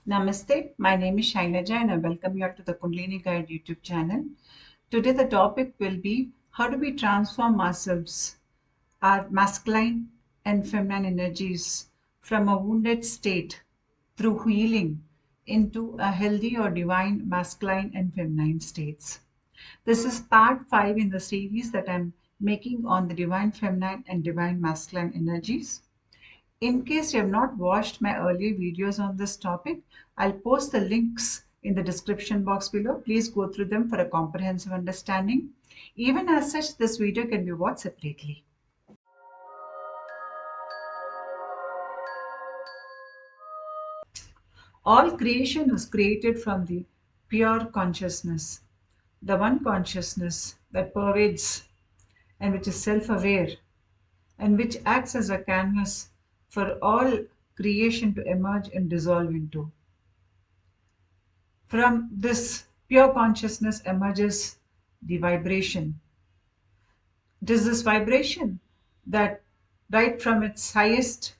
Namaste, my name is Shainaja and I welcome you all to the Kundalini Guide YouTube channel. Today the topic will be how do we transform ourselves, our masculine and feminine energies from a wounded state through healing into a healthy or divine masculine and feminine states. This is part 5 in the series that I'm making on the divine feminine and divine masculine energies. In case you have not watched my earlier videos on this topic, I'll post the links in the description box below. Please go through them for a comprehensive understanding. Even as such, this video can be watched separately. All creation was created from the pure consciousness, the one consciousness that pervades and which is self aware and which acts as a canvas for all creation to emerge and dissolve into. From this pure consciousness emerges the vibration. It is this vibration that, right from its highest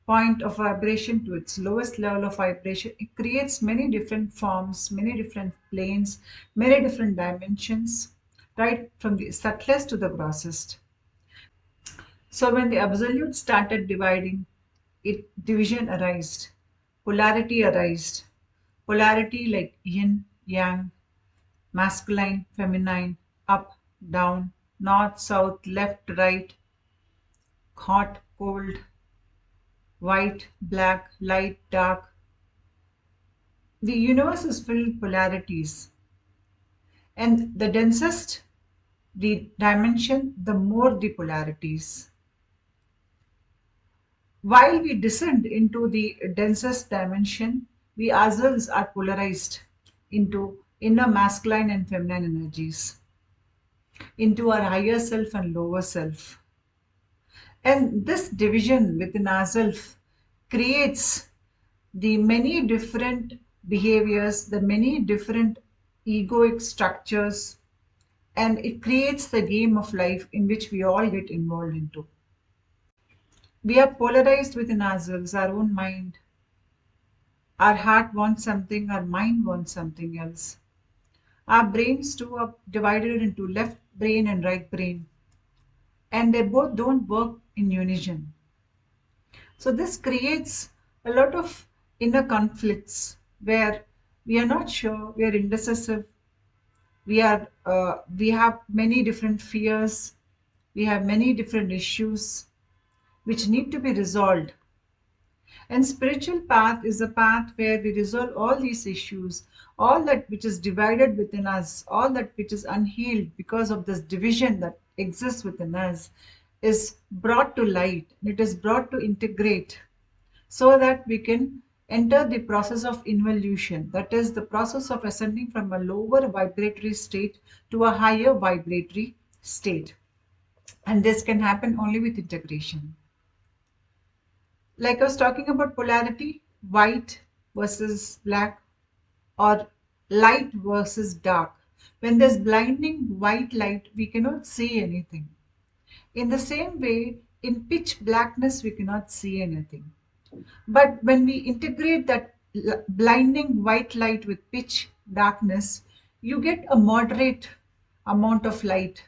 point of vibration to its lowest level of vibration, it creates many different forms, many different planes, many different dimensions, right from the subtlest to the grossest. So when the absolute started dividing, division arised, polarity arised, polarity like yin, yang, masculine, feminine, up, down, north, south, left, right, hot, cold, white, black, light, dark. The universe is filled with polarities, and the densest the dimension, the more the polarities. While we descend into the densest dimension, we ourselves are polarized into inner masculine and feminine energies, into our higher self and lower self. And this division within ourselves creates the many different behaviors, the many different egoic structures, and it creates the game of life in which we all get involved into. We are polarized within ourselves, our own mind. Our heart wants something, our mind wants something else. Our brains too are divided into left brain and right brain, and they both don't work in unison. So this creates a lot of inner conflicts where we are not sure, we are indecisive, we have many different fears, we have many different issues which need to be resolved. And spiritual path is a path where we resolve all these issues, all that which is divided within us, all that which is unhealed because of this division that exists within us is brought to light. It is brought to integrate so that we can enter the process of involution, that is the process of ascending from a lower vibratory state to a higher vibratory state. And this can happen only with integration. Like I was talking about polarity, white versus black, or light versus dark. When there's blinding white light, we cannot see anything. In the same way, in pitch blackness, we cannot see anything. But when we integrate that blinding white light with pitch darkness, you get a moderate amount of light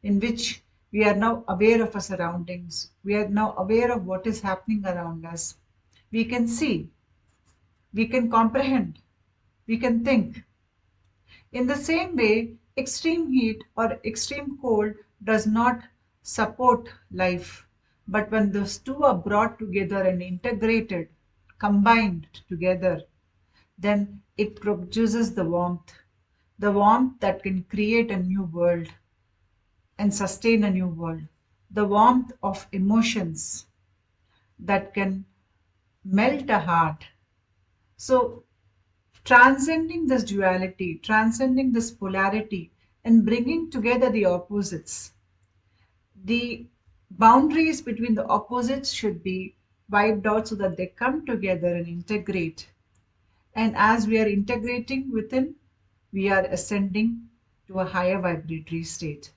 in which we are now aware of our surroundings. We are now aware of what is happening around us. We can see, we can comprehend, we can think. In the same way, extreme heat or extreme cold does not support life. But when those two are brought together and integrated, combined together, then it produces the warmth that can create a new world and sustain a new world, the warmth of emotions that can melt a heart. So, transcending this duality, transcending this polarity, and bringing together the opposites. The boundaries between the opposites should be wiped out so that they come together and integrate. And as we are integrating within, we are ascending to a higher vibratory state.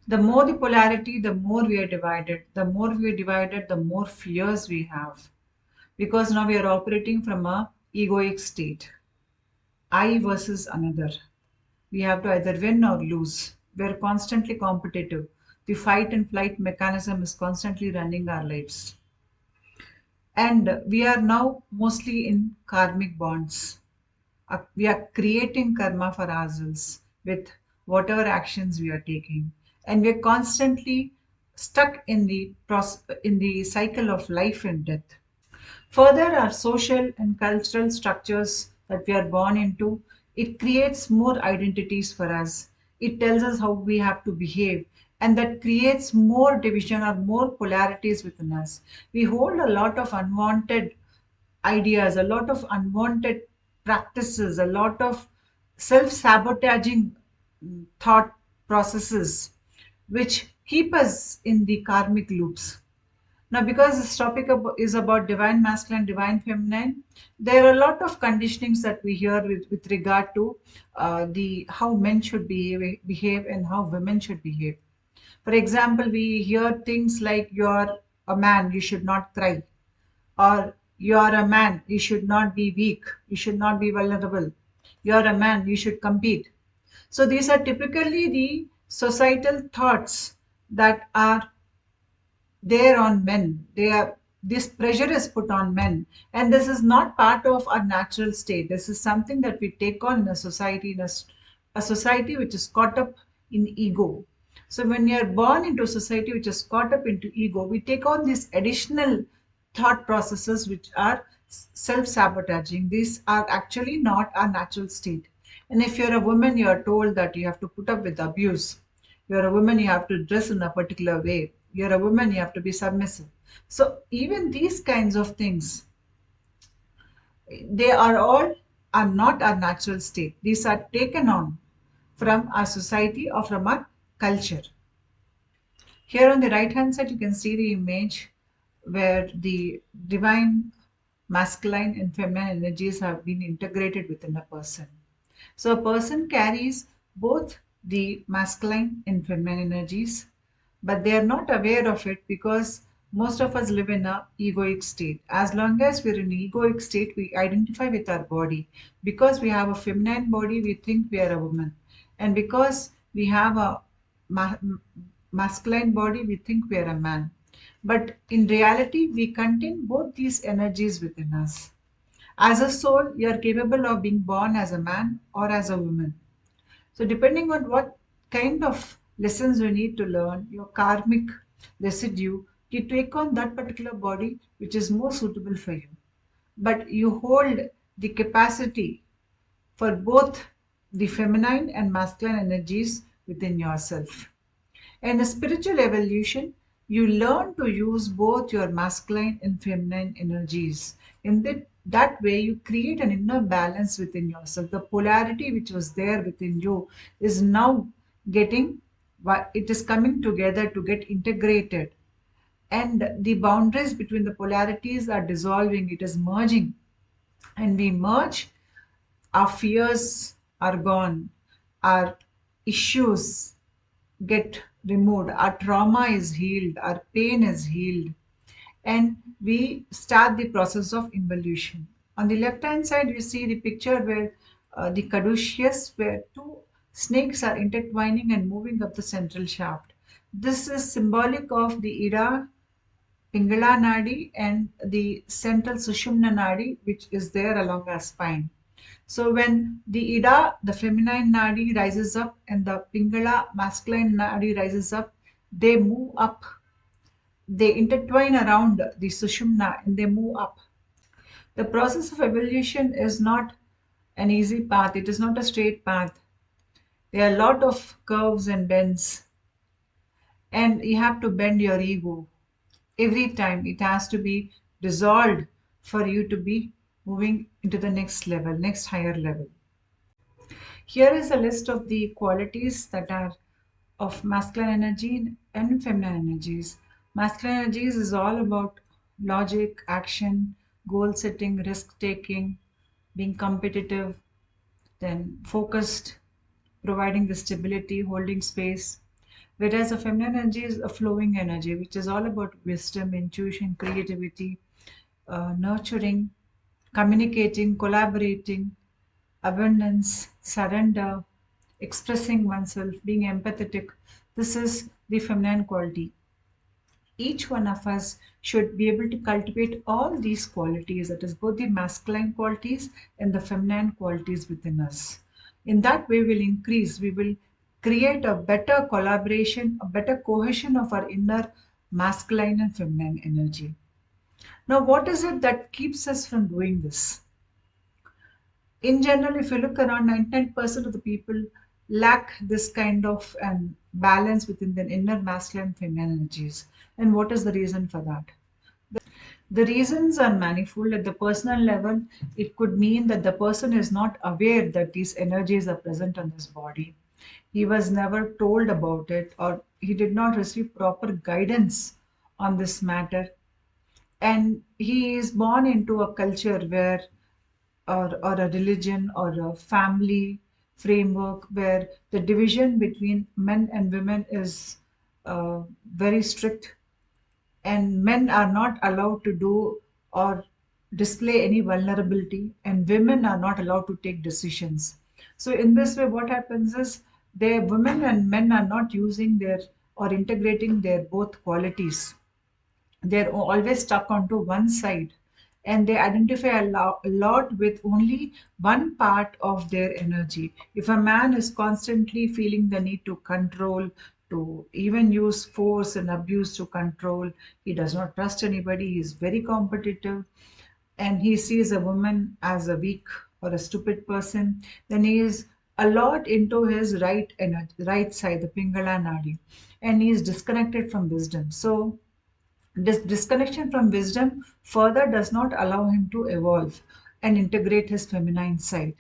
The more the polarity, the more we are divided. The more we are divided, the more fears we have. because now we are operating from a egoic state. I versus another. We have to either win or lose. We're constantly competitive. The fight and flight mechanism is constantly running our lives. And we are now mostly in karmic bonds. We are creating karma for ourselves with whatever actions we are taking. And we're constantly stuck in in the cycle of life and death. Further, our social and cultural structures that we are born into, it creates more identities for us. It tells us how we have to behave, and that creates more division or more polarities within us. We hold a lot of unwanted ideas, a lot of unwanted practices, a lot of self sabotaging thought processes, which keep us in the karmic loops. Now, because this topic is about divine masculine, divine feminine, there are a lot of conditionings that we hear with regard to the how men should behave and how women should behave. For example, we hear things like you're a man, you should not cry, or you're a man, you should not be weak, you should not be vulnerable. You're a man, you should compete. So these are typically the societal thoughts that are there on men. They are this pressure is put on men, and this is not part of our natural state. This is something that we take on in a society, a society which is caught up in ego. So when you are born into a society which is caught up into ego, we take on these additional thought processes which are self-sabotaging. These are actually not our natural state. And if you're a woman, you are told that you have to put up with abuse. You're a woman, you have to dress in a particular way. You're a woman, you have to be submissive. So even these kinds of things, they are not our natural state. These are taken on from our society or from our culture. Here on the right hand side, you can see the image where the divine masculine and feminine energies have been integrated within a person. So a person carries both the masculine and feminine energies, but they are not aware of it because most of us live in a egoic state. As long as we're in egoic state, we identify with our body. Because we have a feminine body, we think we are a woman. And because we have a ma- masculine body, we think we are a man. But in reality, we contain both these energies within us. As a soul, you are capable of being born as a man or as a woman. So, depending on what kind of lessons you need to learn, your karmic residue, you take on that particular body which is more suitable for you. But you hold the capacity for both the feminine and masculine energies within yourself. In a spiritual evolution, you learn to use both your masculine and feminine energies. In that way, you create an inner balance within yourself. The polarity which was there within you is now getting, it is coming together to get integrated. And the boundaries between the polarities are dissolving, it is merging. And we merge, our fears are gone, our issues get removed, our trauma is healed, our pain is healed, and we start the process of involution. On the left hand side, you see the picture where the caduceus, where two snakes are intertwining and moving up the central shaft. This is symbolic of the Ida Pingala Nadi and the central Sushumna Nadi, which is there along our spine. So when the Ida, the feminine Nadi, rises up and the Pingala, masculine Nadi, rises up, they move up. They intertwine around the Sushumna and they move up. The process of evolution is not an easy path. It is not a straight path. There are a lot of curves and bends, and you have to bend your ego. Every time it has to be dissolved for you to be moving into the next level, next higher level. Here is a list of the qualities that are of masculine energy and feminine energies. Masculine energies is all about logic, action, goal setting, risk taking, being competitive, then focused, providing the stability, holding space. Whereas a feminine energy is a flowing energy, which is all about wisdom, intuition, creativity, nurturing, communicating, collaborating, abundance, surrender, expressing oneself, being empathetic. This is the feminine quality. Each one of us should be able to cultivate all these qualities, that is, both the masculine qualities and the feminine qualities within us. In that way, we will create a better collaboration, a better cohesion of our inner masculine and feminine energy. Now, what is it that keeps us from doing this? In general, if you look around, 99% of the people lack this kind of balance within their inner masculine and feminine energies. And what is the reason for that? The reasons are manifold. At the personal level, it could mean that the person is not aware that these energies are present on his body. He was never told about it, or he did not receive proper guidance on this matter. And he is born into a culture where, or a religion or a family framework where the division between men and women is very strict, and men are not allowed to do or display any vulnerability, and women are not allowed to take decisions. So in this way, what happens is, the women and men are not using their or integrating their both qualities. They're always stuck onto one side, and they identify a lot with only one part of their energy. If a man is constantly feeling the need to control, to even use force and abuse to control, he does not trust anybody, he is very competitive, and he sees a woman as a weak or a stupid person, then he is a lot into his right energy, right side, the Pingala Nadi, and he is disconnected from wisdom. So this disconnection from wisdom further does not allow him to evolve and integrate his feminine side.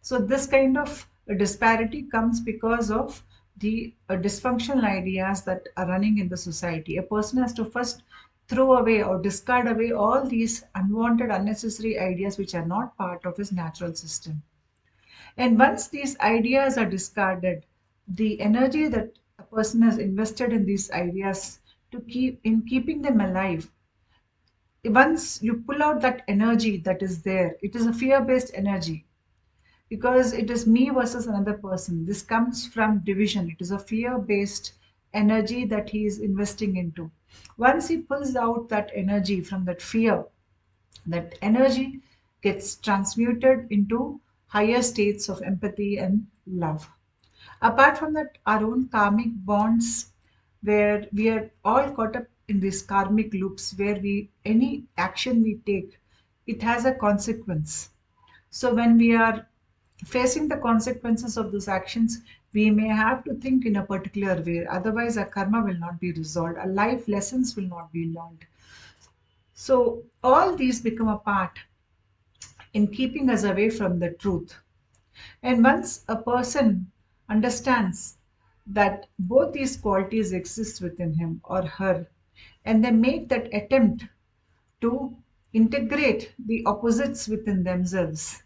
So, this kind of disparity comes because of the dysfunctional ideas that are running in the society. A person has to first throw away or discard away all these unwanted, unnecessary ideas which are not part of his natural system. And once these ideas are discarded, the energy that a person has invested in these ideas to keeping them alive, once you pull out that energy that is there, it is a fear-based energy, because it is me versus another person. This comes from division. It is a fear-based energy that he is investing into. Once he pulls out that energy from that fear, that energy gets transmuted into higher states of empathy and love. Apart from that, our own karmic bonds, where we are all caught up in these karmic loops, where any action we take, it has a consequence. So when we are facing the consequences of those actions, we may have to think in a particular way. Otherwise, our karma will not be resolved. Our life lessons will not be learned. So all these become a part in keeping us away from the truth. And once a person understands that both these qualities exist within him or her, and they make that attempt to integrate the opposites within themselves,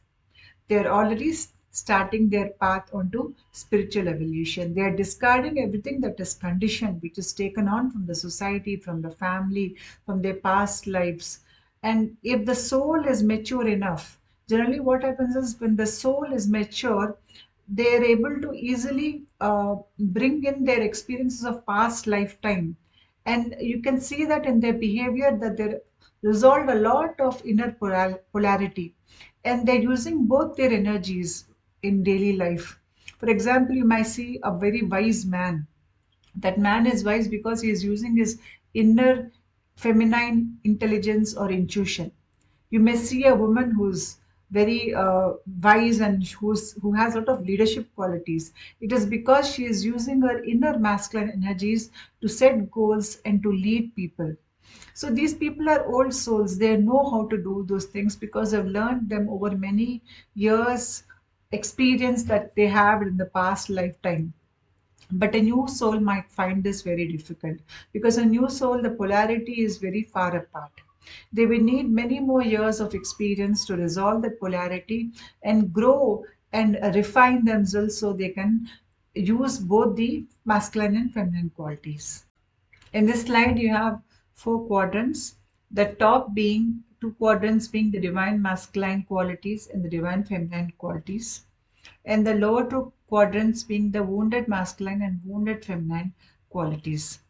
they're already starting their path onto spiritual evolution. They are discarding everything that is conditioned, which is taken on from the society, from the family, from their past lives. And if the soul is mature enough, generally what happens is, when the soul is mature, they are able to easily bring in their experiences of past lifetime, and you can see that in their behavior, that they resolved a lot of inner polarity, and they're using both their energies in daily life. For example, you might see a very wise man. That man is wise because he is using his inner feminine intelligence or intuition. You may see a woman who's very wise and who has a lot of leadership qualities. It is because she is using her inner masculine energies to set goals and to lead people. So these people are old souls. They know how to do those things because they've learned them over many years experience that they have in the past lifetime. But a new soul might find this very difficult, because a new soul, the polarity is very far apart. They will need many more years of experience to resolve that polarity and grow and refine themselves so they can use both the masculine and feminine qualities. In this slide, you have four quadrants. The top being two quadrants being the divine masculine qualities and the divine feminine qualities, and the lower two quadrants being the wounded masculine and wounded feminine qualities.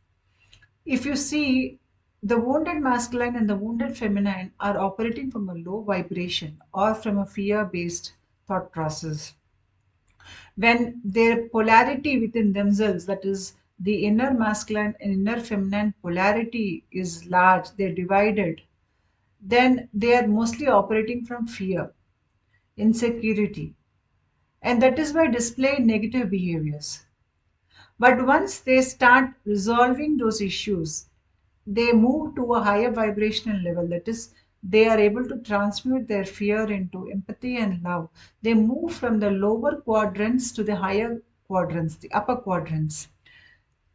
If you see, the wounded masculine and the wounded feminine are operating from a low vibration or from a fear based thought process. When their polarity within themselves, that is, the inner masculine and inner feminine polarity is large, they're divided, then they are mostly operating from fear, insecurity, and that is why display negative behaviors. But once they start resolving those issues, they move to a higher vibrational level. That is, they are able to transmute their fear into empathy and love. They move from the lower quadrants to the higher quadrants, the upper quadrants.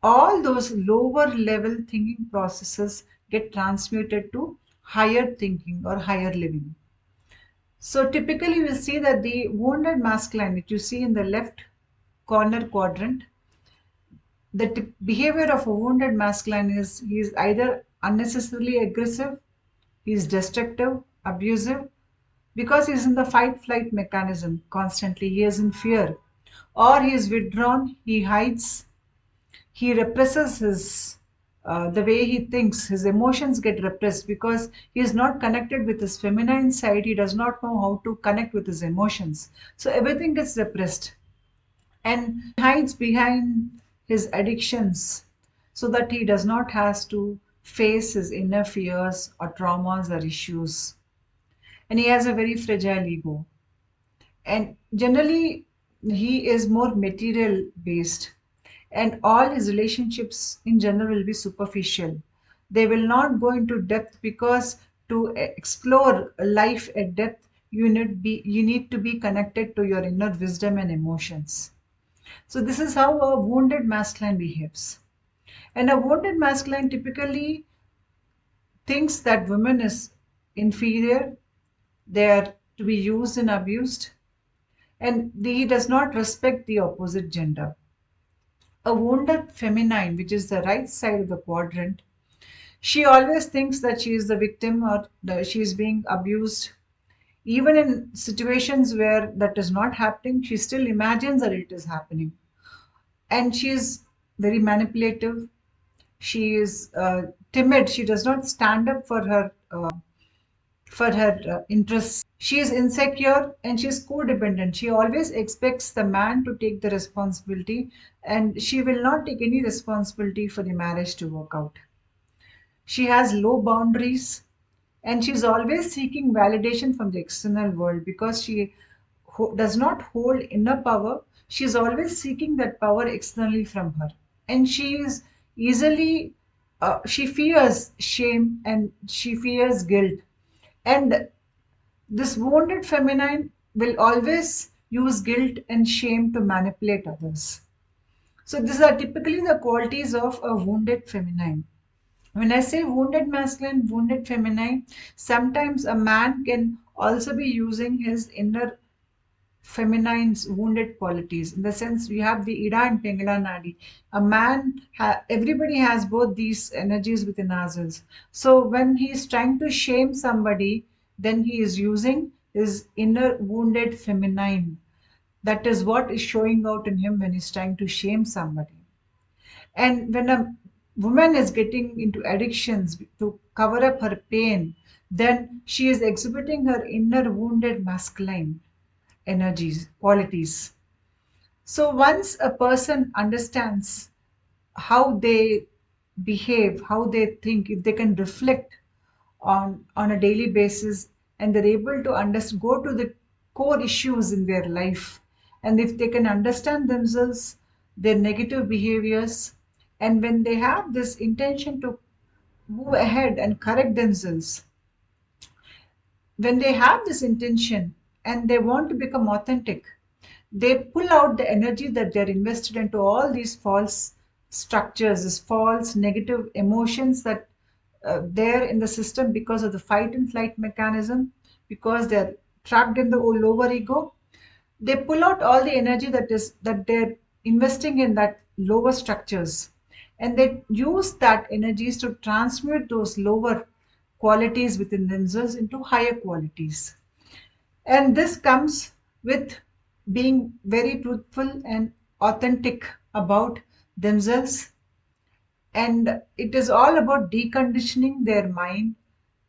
All those lower level thinking processes get transmuted to higher thinking or higher living. So typically we'll see that the wounded masculine that you see in the left corner quadrant, the behavior of a wounded masculine is he is either unnecessarily aggressive, he is destructive, abusive, because he is in the fight flight mechanism constantly, he is in fear, or he is withdrawn, he hides, he represses his the way he thinks, his emotions get repressed because he is not connected with his feminine side, he does not know how to connect with his emotions, so everything gets repressed and hides behind his addictions so that he does not have to face his inner fears or traumas or issues, and he has a very fragile ego, and generally he is more material based, and all his relationships in general will be superficial. They will not go into depth because to explore life at depth you need to be connected to your inner wisdom and emotions. So this is how a wounded masculine behaves. And a wounded masculine typically thinks that women is inferior, they are to be used and abused, and he does not respect the opposite gender. A wounded feminine, which is the right side of the quadrant, she always thinks that she is the victim or she is being abused. Even in situations where that is not happening, she still imagines that it is happening. And she is very manipulative. She is timid. She does not stand up for her interests. She is insecure and she is codependent. She always expects the man to take the responsibility, and she will not take any responsibility for the marriage to work out. She has low boundaries and she's always seeking validation from the external world because she does not hold inner power. She's always seeking that power externally from her. And she is easily, she fears shame and she fears guilt. And this wounded feminine will always use guilt and shame to manipulate others. So these are typically the qualities of a wounded feminine. When I say wounded masculine, wounded feminine, sometimes a man can also be using his inner feminine's wounded qualities. In the sense, we have the Ida and Pingala Nadi. Everybody has both these energies within ourselves. So when he is trying to shame somebody, then he is using his inner wounded feminine. That is what is showing out in him when he's trying to shame somebody. And when a woman is getting into addictions to cover up her pain, then she is exhibiting her inner wounded masculine energies, qualities. So once a person understands how they behave, how they think, if they can reflect on a daily basis and they're able to go to the core issues in their life, and if they can understand themselves, their negative behaviors, and when they have this intention to move ahead and correct themselves, when they have this intention and they want to become authentic, they pull out the energy that they're invested into all these false structures, these false negative emotions that there in the system because of the fight and flight mechanism, because they're trapped in the lower ego. They pull out all the energy that they're investing in that lower structures, and they use that energies to transmute those lower qualities within themselves into higher qualities. And this comes with being very truthful and authentic about themselves. And it is all about deconditioning their mind,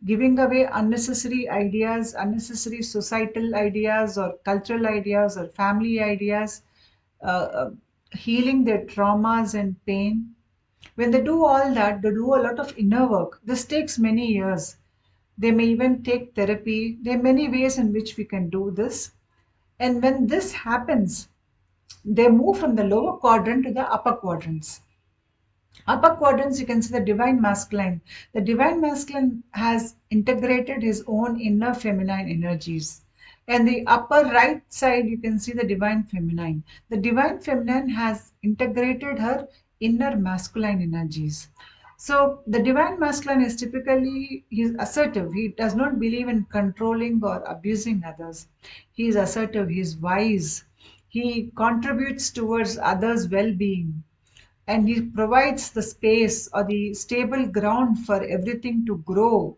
giving away unnecessary ideas, unnecessary societal ideas, or cultural ideas, or family ideas, healing their traumas and pain. When they do all that, they do a lot of inner work. This takes many years. They may even take therapy. There are many ways in which we can do this. And when this happens, they move from the lower quadrant to the upper quadrants. Upper quadrants, you can see the divine masculine. The divine masculine has integrated his own inner feminine energies. And the upper right side, you can see the divine feminine. The divine feminine has integrated her inner masculine energies. So the divine masculine is typically he's assertive. He does not believe in controlling or abusing others. He is assertive. He is wise. He contributes towards others' well-being, and he provides the space or the stable ground for everything to grow.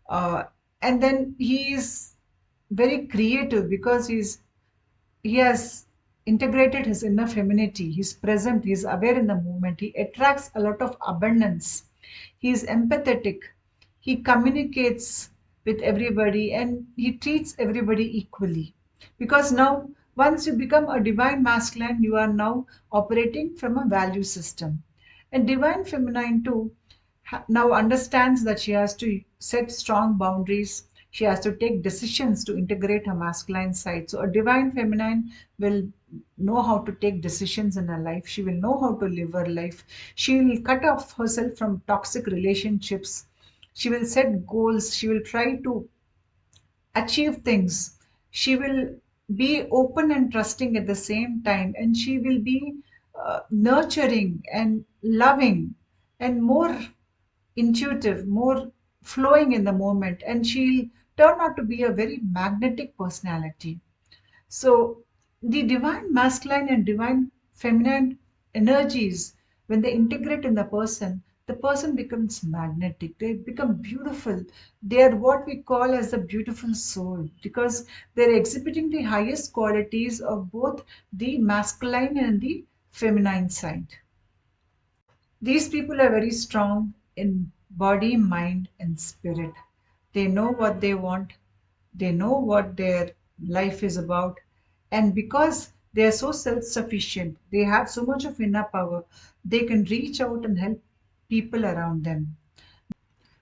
uh, and then he is very creative because he has integrated his inner femininity. He's present, he's aware in the moment, he attracts a lot of abundance, he's empathetic, he communicates with everybody, and he treats everybody equally. Because now, once you become a divine masculine, you are now operating from a value system. And divine feminine too now understands that she has to set strong boundaries. She has to take decisions to integrate her masculine side. So, a divine feminine will know how to take decisions in her life. She will know how to live her life. She will cut off herself from toxic relationships. She will set goals. She will try to achieve things. She will be open and trusting at the same time, and she will be nurturing and loving and more intuitive, more flowing in the moment, and she'll turn out to be a very magnetic personality. So, the divine masculine and divine feminine energies, when they integrate in the person becomes magnetic. They become beautiful. They are what we call as the beautiful soul because they're exhibiting the highest qualities of both the masculine and the feminine side. These people are very strong in body, mind, and spirit. They know what they want, they know what their life is about, and because they are so self sufficient, they have so much of inner power, they can reach out and help people around them.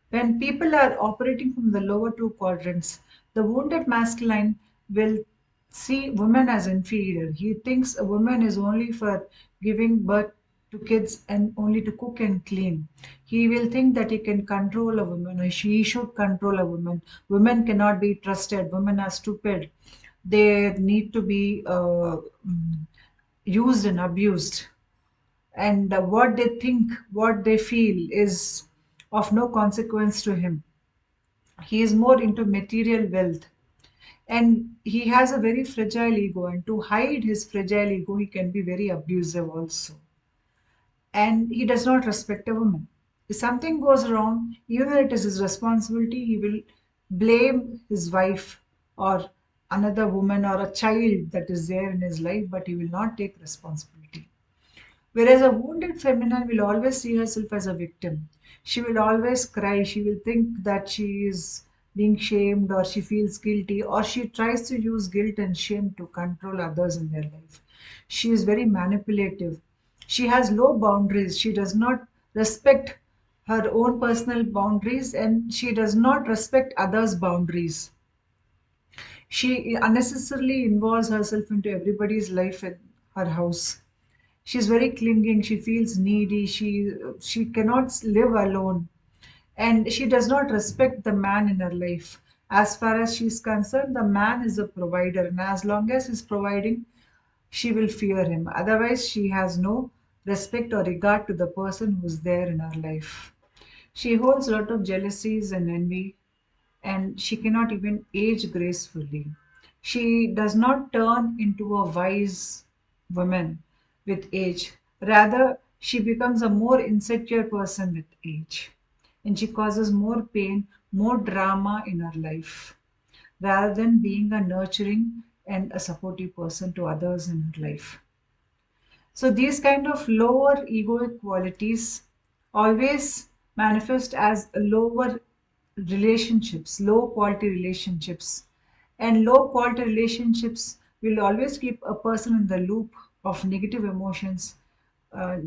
When people are operating from the lower two quadrants, the wounded masculine will see women as inferior. He thinks a woman is only for giving birth to kids and only to cook and clean. He will think that he can control a woman or she should control a woman. Women cannot be trusted. Women are stupid. They need to be used and abused, and what they think, what they feel is of no consequence to him. He is more into material wealth, and he has a very fragile ego, and to hide his fragile ego, he can be very abusive also. And he does not respect a woman. If something goes wrong, even though it is his responsibility, he will blame his wife or another woman or a child that is there in his life, but he will not take responsibility. Whereas a wounded feminine will always see herself as a victim. She will always cry. She will think that she is being shamed or she feels guilty or she tries to use guilt and shame to control others in their life. She is very manipulative. She has low boundaries. She does not respect her own personal boundaries and she does not respect others' boundaries. She unnecessarily involves herself into everybody's life in her house. She's very clinging, she feels needy, she cannot live alone, and she does not respect the man in her life. As far as she's concerned, the man is a provider, and as long as he's providing, she will fear him. Otherwise, she has no respect or regard to the person who's there in her life. She holds a lot of jealousies and envy, and she cannot even age gracefully. She does not turn into a wise woman with age. Rather, she becomes a more insecure person with age. And she causes more pain, more drama in our life rather than being a nurturing and a supportive person to others in our life. So these kind of lower egoic qualities always manifest as lower relationships, low quality relationships. And low quality relationships will always keep a person in the loop of negative emotions,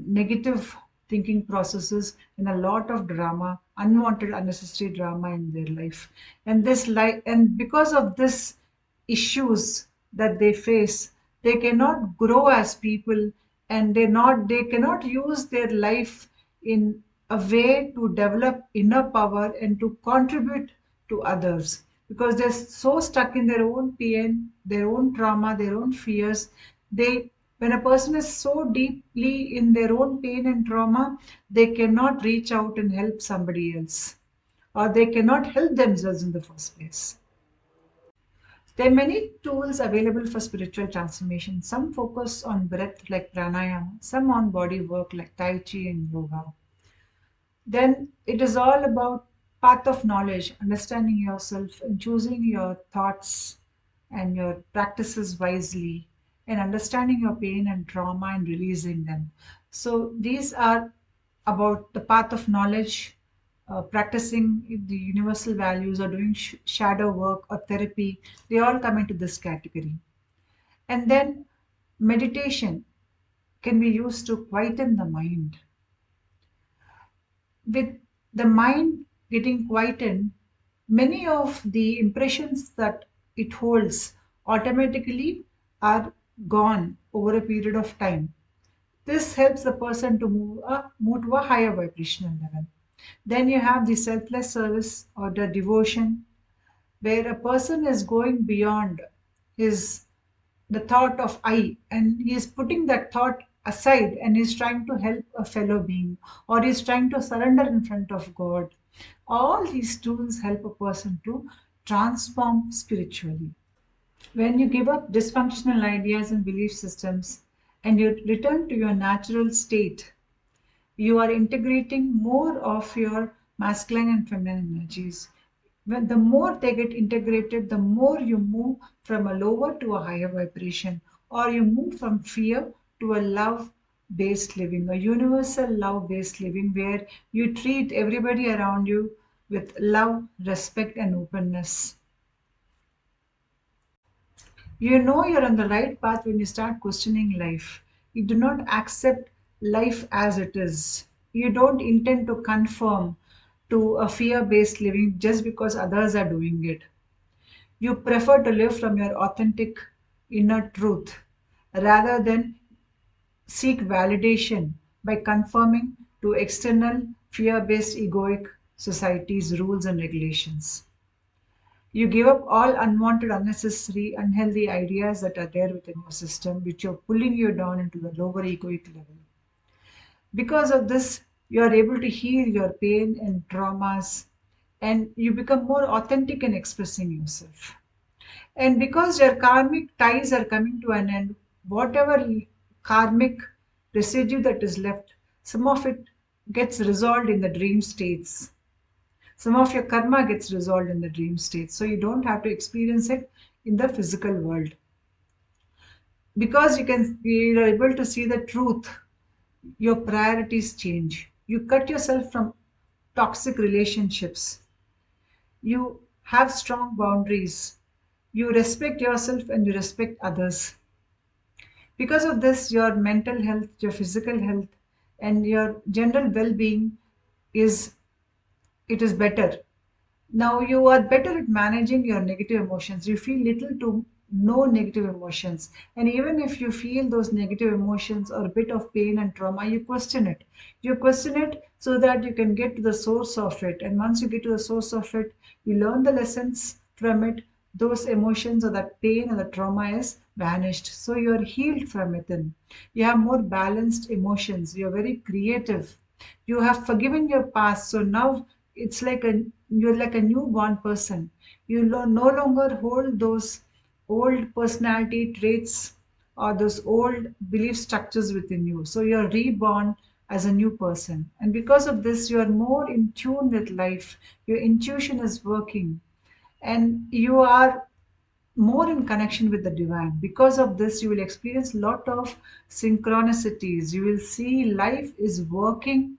negative thinking processes, and a lot of drama, unwanted, unnecessary drama in their life. And because of this issues that they face, they cannot grow as people, and they cannot use their life in a way to develop inner power and to contribute to others, because they're so stuck in their own pain, their own trauma, their own fears. They When a person is so deeply in their own pain and trauma, they cannot reach out and help somebody else, or they cannot help themselves in the first place. There are many tools available for spiritual transformation. Some focus on breath like pranayama, some on body work like tai chi and yoga. Then it is all about path of knowledge, understanding yourself and choosing your thoughts and your practices wisely, and understanding your pain and trauma and releasing them. So these are about the path of knowledge, practicing the universal values, or doing shadow work or therapy. They all come into this category. And then meditation can be used to quieten the mind. With the mind getting quietened, many of the impressions that it holds automatically are gone over a period of time. This helps the person to move to a higher vibrational level. Then you have the selfless service or the devotion, where a person is going beyond his the thought of I, and he is putting that thought aside and is trying to help a fellow being, or is trying to surrender in front of God. All these tools help a person to transform spiritually. When you give up dysfunctional ideas and belief systems and you return to your natural state, you are integrating more of your masculine and feminine energies. When the more they get integrated, the more you move from a lower to a higher vibration, or you move from fear to a love based living, a universal love based living where you treat everybody around you with love, respect, and openness. You know you're on the right path when you start questioning life. You do not accept life as it is. You don't intend to conform to a fear based living just because others are doing it. You prefer to live from your authentic inner truth rather than seek validation by conforming to external fear based egoic society's rules and regulations. You give up all unwanted, unnecessary, unhealthy ideas that are there within your system, which are pulling you down into the lower egoic level. Because of this, you are able to heal your pain and traumas, and you become more authentic in expressing yourself. And because your karmic ties are coming to an end, whatever karmic residue that is left, some of it gets resolved in the dream states. Some of your karma gets resolved in the dream state, so you don't have to experience it in the physical world. Because you are able to see the truth, your priorities change. You cut yourself from toxic relationships. You have strong boundaries. You respect yourself and you respect others. Because of this, your mental health, your physical health, and your general well-being is it is better. Now you are better at managing your negative emotions. You feel little to no negative emotions. And even if you feel those negative emotions or a bit of pain and trauma, you question it. You question it so that you can get to the source of it. And once you get to the source of it, you learn the lessons from it. Those emotions or that pain or the trauma is vanished. So you are healed from within. You have more balanced emotions. You're very creative. You have forgiven your past. So now it's like you're like a newborn person. You no longer hold those old personality traits or those old belief structures within you. So you're reborn as a new person. And because of this, you are more in tune with life. Your intuition is working, and you are more in connection with the divine. Because of this, you will experience a lot of synchronicities. You will see life is working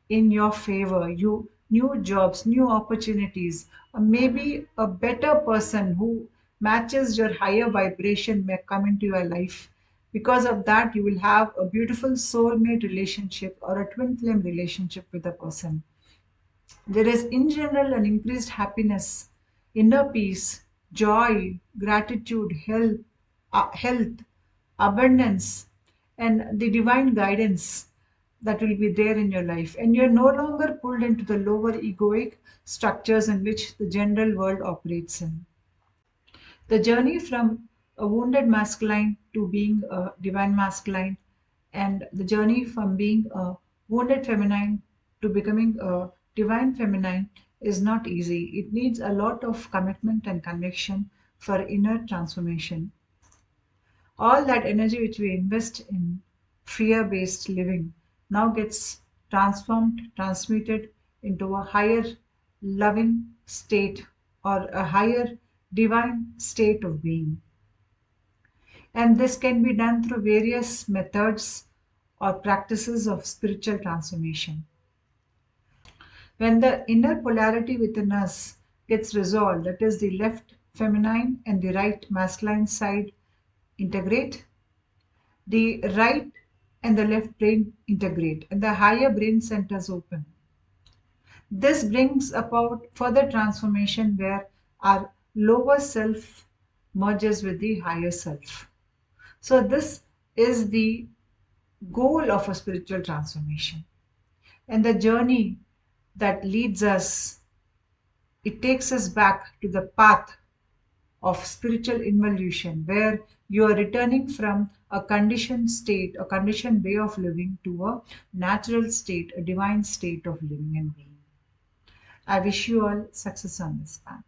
in your favor. You new jobs, new opportunities, or maybe a better person who matches your higher vibration may come into your life. Because of that, you will have a beautiful soulmate relationship or a twin flame relationship with a person. There is, in general, an increased happiness, inner peace, joy, gratitude, health, abundance, and the divine guidance that will be there in your life. And you're no longer pulled into the lower egoic structures in which the general world operates in. The journey from a wounded masculine to being a divine masculine, and the journey from being a wounded feminine to becoming a divine feminine is not easy. It needs a lot of commitment and conviction for inner transformation. All that energy which we invest in fear based living now gets transformed, transmuted into a higher loving state or a higher divine state of being. And this can be done through various methods or practices of spiritual transformation. When the inner polarity within us gets resolved, that is, the left feminine and the right masculine side integrate, the right and the left brain integrate, and the higher brain centers open. This brings about further transformation where our lower self merges with the higher self. So, this is the goal of a spiritual transformation. And the journey that leads us, it takes us back to the path of spiritual involution, where you are returning from a conditioned state, a conditioned way of living, to a natural state, a divine state of living and being. I wish you all success on this path.